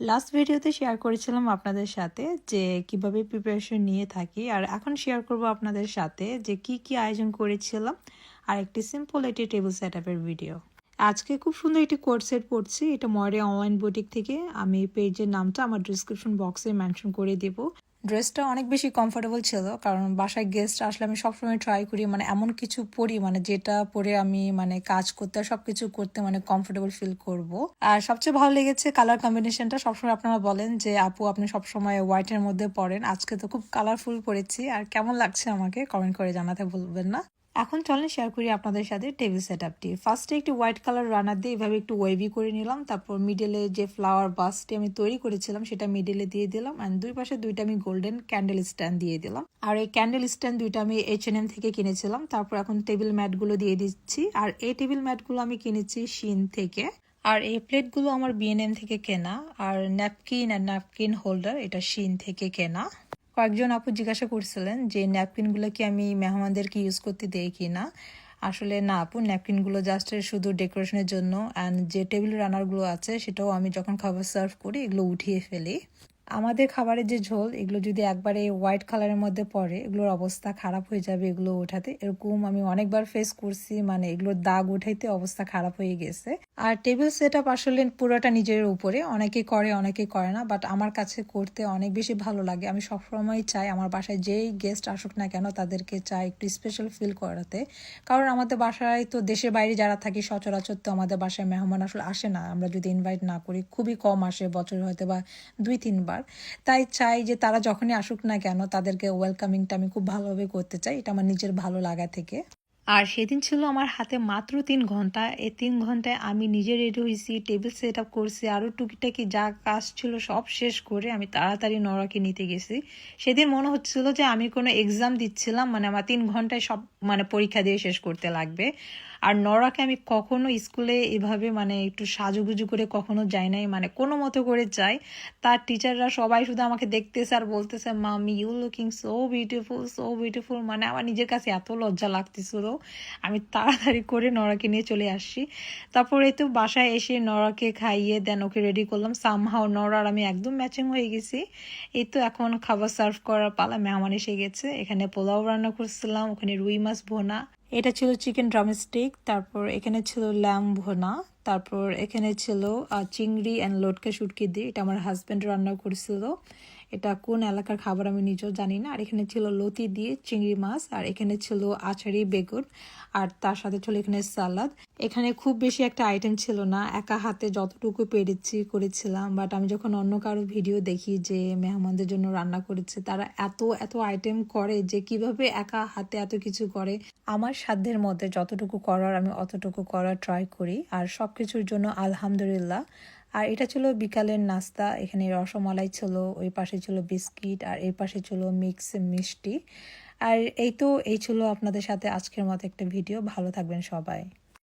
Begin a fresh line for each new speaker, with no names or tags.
Last ভিডিওতে share করেছিলাম আপনাদের সাথে যে কিভাবে প্রিপারেশন নিয়ে থাকি, আর এখন শেয়ার করব আপনাদের সাথে যে কি আয়োজন করেছিলাম আর একটি সিম্পল একটি টেবিল সেটআপের ভিডিও। আজকে খুব সুন্দর একটি কোট সেট পড়ছি, এটা ময়রা অনলাইন বুটিক থেকে। আমি পেজের নামটা আমার ডিসক্রিপশন বক্সে মেনশন করে দেব। ড্রেসটা অনেক বেশি কমফোর্টেবল ছিল, কারণ বাসায় গেস্ট আসলে আমি সবসময় ট্রাই করি এমন কিছু পরি যেটা পরে আমি কাজ করতে আর সবকিছু করতে কমফোর্টেবল ফিল করব। আর সবচেয়ে ভালো লেগেছে কালার কম্বিনেশনটা। সবসময় আপনারা বলেন যে আপু আপনি সবসময় হোয়াইটের মধ্যে পরেন, আজকে তো খুব কালারফুল পরেছি। আর কেমন লাগছে আমাকে কমেন্ট করে জানাতে ভুলবেন না। এখন চলেন শেয়ার করি আপনাদের সাথে টেবিল সেটআপটি। ফার্স্টে একটি হোয়াইট কালার রানার দিয়ে এভাবে একটু ওয়েভি করে নিলাম। তারপর মিডলে যে ফ্লাওয়ার বাসটি আমি তৈরি করেছিলাম সেটা মিডলে দিয়ে দিলাম, অ্যান্ড দুই পাশে দুইটা আমি গোল্ডেন ক্যান্ডেল স্ট্যান্ড দিয়ে দিলাম। আর এই ক্যান্ডেল স্ট্যান্ড দুইটা আমি H&M থেকে কিনেছিলাম। তারপর এখন টেবিল ম্যাটগুলো দিয়ে দিচ্ছি, আর এই টেবিল ম্যাটগুলো আমি কিনেছি শিন থেকে। আর এই প্লেটগুলো আমার B&M থেকে কেনা। আর ন্যাপকিন আর ন্যাপকিন হোল্ডার এটা শিন থেকে কেনা। কয়েকজন আপু জিজ্ঞাসা করছিলেন যে ন্যাপকিনগুলো কি আমি মেহমানদেরকে ইউজ করতে দেই কি না। আসলে না আপু, ন্যাপকিনগুলো জাস্ট শুধু ডেকোরেশনের জন্য। অ্যান্ড যে টেবিল রানারগুলো আছে সেটাও আমি যখন খাবার সার্ভ করি এগুলো উঠিয়ে ফেলি। আমাদের খাবারের যে ঝোল এগুলো যদি একবারে হোয়াইট কালারের মধ্যে পড়ে এগুলোর অবস্থা খারাপ হয়ে যাবে এগুলো ওঠাতে। এরকম আমি অনেকবার ফেস করছি, এগুলোর দাগ উঠাইতে অবস্থা খারাপ হয়ে গেছে। আর টেবিল সেট আপ আসলে পুরোটা নিজের উপরে, অনেকে করে অনেকে করে না, বাট আমার কাছে করতে অনেক বেশি ভালো লাগে। আমি সবসময় চাই আমার বাসায় যেই গেস্ট আসুক না কেন তাদেরকে চাই একটু স্পেশাল ফিল করাতে। কারণ আমাদের বাসায় তো দেশের বাইরে যারা থাকি সচরাচর তো আমাদের বাসায় মেহমান আসলে আসে না, আমরা যদি ইনভাইট না করি খুবই কম আসে, বছরে হয়তো বা 2-3 বার। তাই চাই যে তারা যখনই আসুক না কেন তাদেরকে ওয়েলকামিংটা আমি খুব ভালোভাবে করতে চাই, এটা আমার নিজের ভালো লাগা থেকে। আর সেদিন ছিল আমার হাতে মাত্র 3 ঘন্টা। এই 3 ঘন্টায় আমি নিজে রেডি হয়েছি, টেবিল সেট আপ করছি, আরও টুকিটাকি যা কাজ ছিল সব শেষ করে আমি তাড়াতাড়ি নরাকে নিতে গেছি। সেদিন মনে হচ্ছিল যে আমি কোনো এক্সাম দিচ্ছিলাম, আমার 3 ঘন্টায় সব পরীক্ষা দিয়ে শেষ করতে লাগবে। আর নরাকে আমি কখনো স্কুলে এভাবে একটু সাজুগুজু করে কখনো যাই নাই, কোনো মতো করে যাই। তার টিচাররা সবাই শুধু আমাকে দেখতেছে আর বলতেছে মামি you looking so beautiful so beautiful. আমার নিজের কাছে এত লজ্জা লাগতেছিল। আমি তাড়াতাড়ি করে নরাকে নিয়ে চলে আসছি। তারপরে তো বাসায় এসে নরাকে খাইয়ে দেন ওকে রেডি করলাম। সামহাও নরা আর আমি একদম ম্যাচিং হয়ে গেছি। এই তো এখন খাবার সার্ভ করার পালা, মেহমান এসে গেছে। এখানে পোলাও রান্না করছিলাম, ওখানে রুই মাছ ভোনা, এটা ছিল চিকেন ড্রামস্টিক, তারপর এখানে ছিল ল্যাম ভোনা, তারপর এখানে ছিল চিংড়ি অ্যান্ড লটকা শুটকি দিয়ে, এটা আমার হাজব্যান্ড রান্না করেছিল। এটা কোন এলাকার খাবার আমি নিজেও জানি না। আর এখানে ছিল লতি দিয়ে চিংড়ি মাছ, আর এখানে ছিল আচারি বেগুন, আর তার সাথে ছিল এখানে সালাদ। এখানে খুব বেশি একটা আইটেম ছিল না, একা হাতে যতটুকু পেরেছি করেছিলাম। বাট আমি যখন অন্য কারো ভিডিও দেখি যে মেহমানদের জন্য রান্না করেছে, তারা এত এত আইটেম করে যে কিভাবে একা হাতে এত কিছু করে। আমার সাধ্যের মধ্যে যতটুকু করার আমি অতটুকু করার ট্রাই করি, আর সবকিছুর জন্য আলহামদুলিল্লাহ। আর এটা ছিল বিকালের নাস্তা। এখানে রসমালাই ছিল, ওই পাশে ছিল বিস্কিট, আর এই পাশে ছিল মিক্স মিষ্টি। আর এই ছিল আপনাদের সাথে আজকের মতো একটা ভিডিও। ভালো থাকবেন সবাই।